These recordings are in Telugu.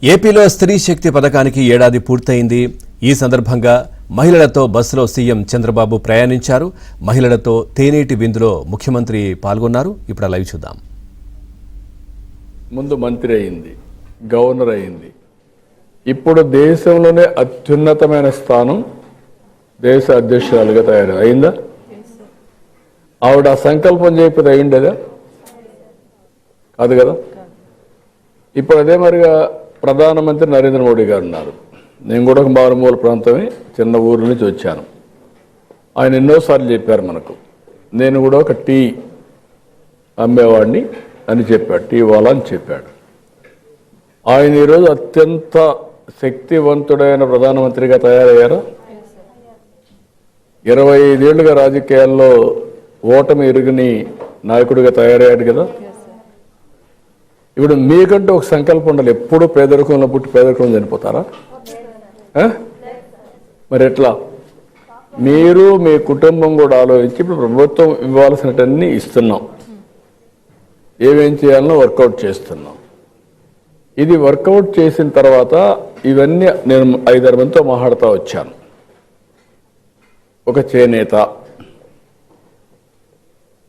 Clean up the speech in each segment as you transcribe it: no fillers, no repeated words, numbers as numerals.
ఏపీలో స్త్రీ శక్తి పథకానికి ఏడాది పూర్తయింది. ఈ సందర్భంగా మహిళలతో బస్సులో సీఎం చంద్రబాబు ప్రయాణించారు. మహిళలతో తేనీటి విందులో ముఖ్యమంత్రి పాల్గొన్నారు. ఇప్పుడు లైవ్ చూద్దాం. ముందు మంత్రి అయింది, గవర్నర్ అయింది. ఇప్పుడు దేశంలోనే అత్యున్నతమైన స్థానం దేశ అధ్యక్షురాలుగా అయిందా? ఆవిడ సంకల్పం చేయకపోతే అయిండేదా? కాదు కదా. ఇప్పుడు అదే మరిగా ప్రధానమంత్రి నరేంద్ర మోడీ గారు ఉన్నారు. నేను కూడా ఒక మారుమూల ప్రాంతమే, చిన్న ఊరు నుంచి వచ్చాను. ఆయన ఎన్నోసార్లు చెప్పారు మనకు, నేను కూడా ఒక టీ అమ్మేవాడిని అని చెప్పాడు, టీ వాలా అని చెప్పాడు. ఆయన ఈరోజు అత్యంత శక్తివంతుడైన ప్రధానమంత్రిగా తయారయ్యారా? 25 ఏళ్లుగా రాజకీయాల్లో ఓటమి ఎరుగని నాయకుడిగా తయారయ్యాడు కదా. ఇప్పుడు మీకంటూ ఒక సంకల్పం ఉండాలి. ఎప్పుడు పేదరికంలో పుట్టి పేదరికంలో చనిపోతారా? మరి ఎట్లా? మీరు మీ కుటుంబం కూడా ఆలోచించి ఇప్పుడు ప్రభుత్వం ఇవ్వాల్సినవన్నీ ఇస్తున్నాం, ఏమేం చేయాలనో వర్కౌట్ చేస్తున్నాం. ఇది వర్కౌట్ చేసిన తర్వాత ఇవన్నీ నేను 5-6 మందితో మాట్లాడుతూ వచ్చాను. ఒక చేనేత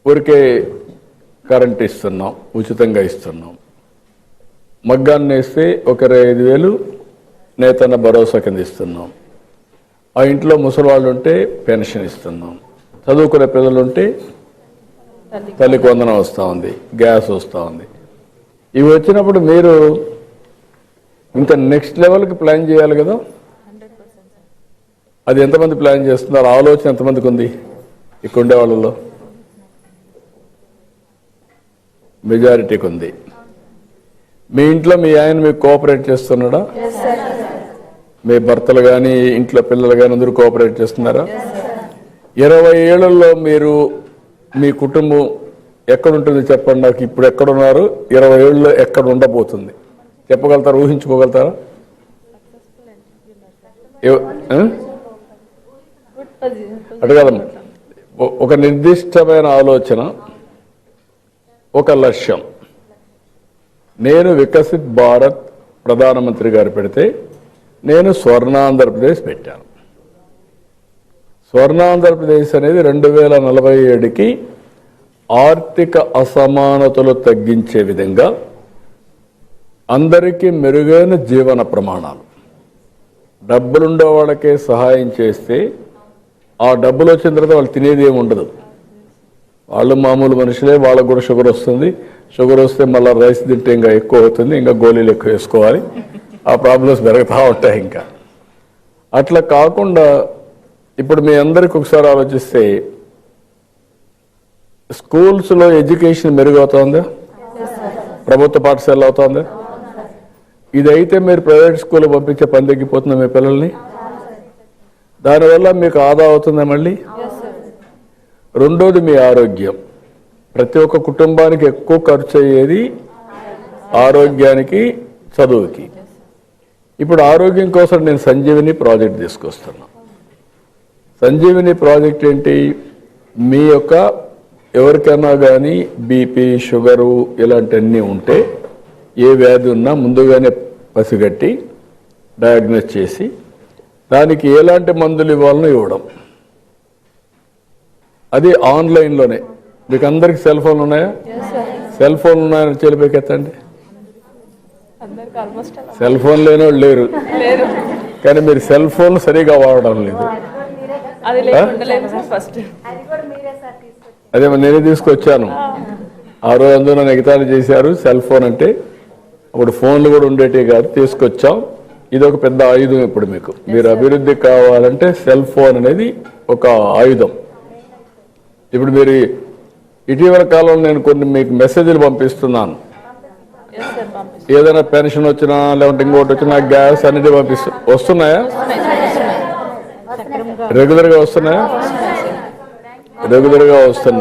ఊరికే కరెంట్ ఇస్తున్నాం, ఉచితంగా ఇస్తున్నాం. మగ్గాన్ని వేస్తే ఒక 25,000 నేతన్న భరోసా కింద ఇస్తున్నాం. ఆ ఇంట్లో ముసలివాళ్ళు ఉంటే పెన్షన్ ఇస్తున్నాం. చదువుకునే పిల్లలు ఉంటే తల్లికి వందనం వస్తూ ఉంది, గ్యాస్ వస్తూ ఉంది. ఇవి వచ్చినప్పుడు మీరు ఇంకా నెక్స్ట్ లెవెల్కి ప్లాన్ చేయాలి కదా. అది ఎంతమంది ప్లాన్ చేస్తున్నారు? ఆలోచన ఎంతమందికి ఉంది ఇక్కడ ఉండే వాళ్ళలో? మెజారిటీకి ఉంది. మీ ఇంట్లో మీ ఆయన మీకు కోఆపరేట్ చేస్తున్నాడా? మీ భర్తలు కానీ ఇంట్లో పిల్లలు కానీ అందరూ కోఆపరేట్ చేస్తున్నారా? 20 ఏళ్లలో మీరు మీ కుటుంబం ఎక్కడుంటుంది చెప్పండి నాకు. ఇప్పుడు ఎక్కడున్నారు, 20 ఏళ్ళలో ఎక్కడ ఉండబోతుంది చెప్పగలుగుతారా? ఊహించుకోగలుగుతారా? అటు కదా, ఒక నిర్దిష్టమైన ఆలోచన, ఒక లక్ష్యం. నేను వికసిత్ భారత్ ప్రధానమంత్రి గారు పెడితే నేను స్వర్ణాంధ్రప్రదేశ్ పెట్టాను. స్వర్ణాంధ్రప్రదేశ్ అనేది 2047కి ఆర్థిక అసమానతలు తగ్గించే విధంగా అందరికీ మెరుగైన జీవన ప్రమాణాలు, డబ్బులుండే వాళ్ళకే సహాయం చేస్తే ఆ డబ్బులు వచ్చిన తర్వాత వాళ్ళు తినేది ఏమి ఉండదు. వాళ్ళు మామూలు మనుషులే, వాళ్ళకు కూడా షుగర్ వస్తుంది. షుగర్ వస్తే మళ్ళీ రైస్ తింటే ఇంకా ఎక్కువ అవుతుంది, ఇంకా గోళీలు ఎక్కువ వేసుకోవాలి, ఆ ప్రాబ్లమ్స్ పెరుగుతూ ఉంటాయి. ఇంకా అట్లా కాకుండా ఇప్పుడు మీ అందరికి ఒకసారి ఆలోచిస్తే స్కూల్స్లో ఎడ్యుకేషన్ మెరుగవుతుందా? ప్రభుత్వ పాఠశాల అవుతుందా? ఇదైతే మీరు ప్రైవేట్ స్కూల్లో పంపించే పని తగ్గిపోతుందా మీ పిల్లల్ని? దానివల్ల మీకు ఆదా అవుతుందా మళ్ళీ? రెండోది మీ ఆరోగ్యం. ప్రతి ఒక్క కుటుంబానికి ఎక్కువ ఖర్చు అయ్యేది ఆరోగ్యానికి, చదువుకి. ఇప్పుడు ఆరోగ్యం కోసం నేను సంజీవిని ప్రాజెక్ట్ తీసుకొస్తున్నా. సంజీవిని ప్రాజెక్ట్ ఏంటి? మీ యొక్క ఎవరికైనా కానీ బీపీ, షుగరు ఇలాంటివన్నీ ఉంటే, ఏ వ్యాధి ఉన్నా ముందుగానే పసిగట్టి డయాగ్నోస్ చేసి దానికి ఎలాంటి మందులు ఇవ్వాలనో ఇవ్వడం. అది ఆన్లైన్లోనే. మీకు అందరికి సెల్ ఫోన్లు ఉన్నాయా? సెల్ ఫోన్లు ఉన్నాయని చెలిపెక్కెత్తండి. సెల్ ఫోన్ లేని వాళ్ళు లేరు, కానీ మీరు సెల్ ఫోన్ సరిగా వాడడం లేదు. అదే నేనే తీసుకొచ్చాను. ఆ రోజు అందరూ నన్ను ఎగతాళి చేశారు. సెల్ ఫోన్ అంటే అప్పుడు ఫోన్లు కూడా ఉండేటివి కాదు, తీసుకొచ్చాం. ఇది ఒక పెద్ద ఆయుధం. ఇప్పుడు మీకు మీరు అభివృద్ధి కావాలంటే సెల్ ఫోన్ అనేది ఒక ఆయుధం. ఇప్పుడు మీరు ఇటీవల కాలంలో నేను కొన్ని మీకు మెసేజ్లు పంపిస్తున్నాను. ఏదైనా పెన్షన్ వచ్చినా లేకుంటే ఇంకోటి వచ్చినా గ్యాస్ అనేది వస్తున్నాయా? రెగ్యులర్గా వస్తున్నాయా? రెగ్యులర్గా వస్తున్నాయి.